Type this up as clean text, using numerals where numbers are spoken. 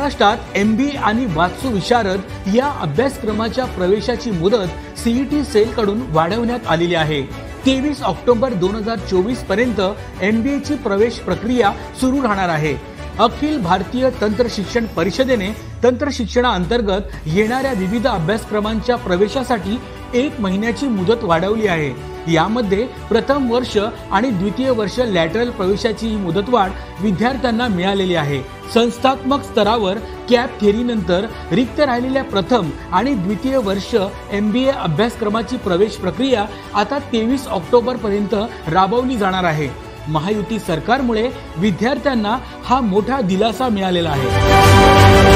महाराष्ट्रात MBA आणि वास्तू विशारद या अभ्यासक्रमाच्या प्रवेशाची मुदत CET सेल कडून वाढवण्यात आलेली आहे। 23 ऑक्टोबर 2024 पर्यंत MBA ची प्रवेश प्रक्रिया सुरू राहणार आहे। अखिल भारतीय तंत्र शिक्षण परिषदेने तंत्र शिक्षणाअंतर्गत येणाऱ्या विविध अभ्यासक्रमांच्या प्रवेशासाठी 1 महिन्याची मुदत वाढवली आहे। यामध्ये प्रथम वर्ष आणि द्वितीय वर्ष लॅटरल प्रवेशाची ही मुदतवाढ विद्यार्थ्यांना मिळालेली आहे। संस्थात्मक स्तरावर कॅप थेअरीनंतर रिक्त राहिलेल्या प्रथम आणि द्वितीय वर्ष MBA अभ्यासक्रमाची प्रवेश प्रक्रिया आता 23 ऑक्टोबर पर्यंत राबवली जाणार आहे। महायुती सरकारमुळे विद्यार्थ्यांना हा मोठा दिलासा मिळालेला आहे।